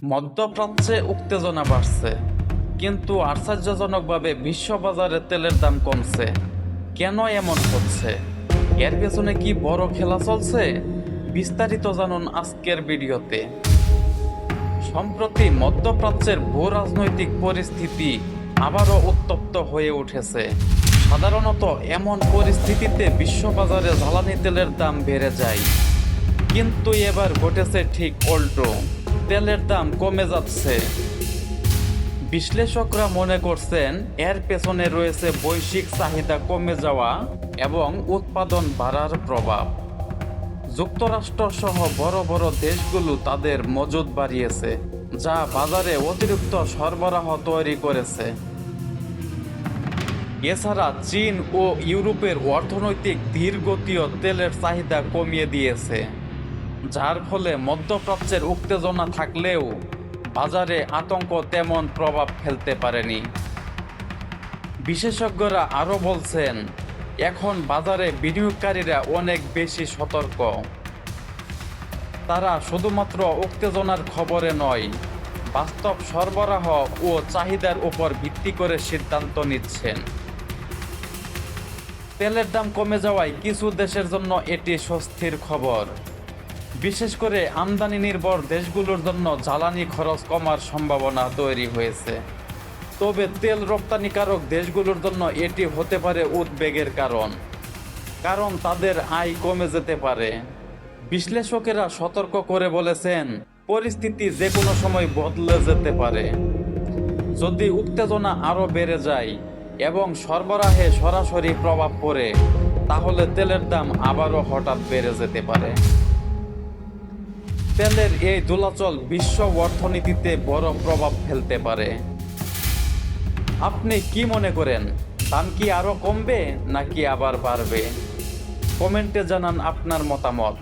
মধ্যপ্রাচ্যে উত্তেজনা বাড়ছে, কিন্তু আশ্চর্যজনকভাবে বিশ্ববাজারে তেলের দাম কমছে। কেন এমন হচ্ছে? এর পেছনে কি বড় খেলা চলছে? বিস্তারিত জানুন আজকের ভিডিওতে। সম্প্রতি মধ্যপ্রাচ্যের ভূ রাজনৈতিক পরিস্থিতি আবারও উত্তপ্ত হয়ে উঠেছে। সাধারণত এমন পরিস্থিতিতে বিশ্ববাজারে জ্বালানি তেলের দাম বেড়ে যায়, কিন্তু এবার ঘটেছে ঠিক উল্টো। তেলের দাম কমে যাচ্ছে। বিশ্লেষকরা মনে করছেন এর পেছনে রয়েছে বৈশ্বিক চাহিদা কমে যাওয়া এবং উৎপাদন বাড়ার প্রভাব। যুক্তরাষ্ট্র সহ বড় বড় দেশগুলো তাদের মজুদ বাড়িয়েছে, যা বাজারে অতিরিক্ত সরবরাহ তৈরি করেছে। এছাড়া চীন ও ইউরোপের অর্থনৈতিক ধীরগতিও তেলের চাহিদা কমিয়ে দিয়েছে, যার ফলে মধ্যপ্রাচ্যের উত্তেজনা থাকলেও বাজারে আতঙ্ক তেমন প্রভাব ফেলতে পারেনি। বিশেষজ্ঞরা আরও বলছেন, এখন বাজারে বিনিয়োগকারীরা অনেক বেশি সতর্ক। তারা শুধুমাত্র উত্তেজনার খবরে নয়, বাস্তব সরবরাহ ও চাহিদার উপর ভিত্তি করে সিদ্ধান্ত নিচ্ছেন। তেলের দাম কমে যাওয়ায় কিছু দেশের জন্য এটি স্বস্তির খবর। বিশেষ করে আমদানি নির্ভর দেশগুলোর জন্য জ্বালানি খরচ কমার সম্ভাবনা তৈরি হয়েছে। তবে তেল রপ্তানিকারক দেশগুলোর জন্য এটি হতে পারে উদ্বেগের কারণ তাদের আয় কমে যেতে পারে। বিশ্লেষকেরা সতর্ক করে বলেছেন, পরিস্থিতি যে কোনো সময় বদলে যেতে পারে। যদি উত্তেজনা আরও বেড়ে যায় এবং সরবরাহে সরাসরি প্রভাব পড়ে, তাহলে তেলের দাম আবারও হঠাৎ বেড়ে যেতে পারে। তেলের এই দোলাচল বিশ্ব অর্থনীতিতে বড় প্রভাব ফেলতে পারে। আপনি কি মনে করেন, দাম কি আরও কমবে নাকি আবার বাড়বে? কমেন্টে জানান আপনার মতামত।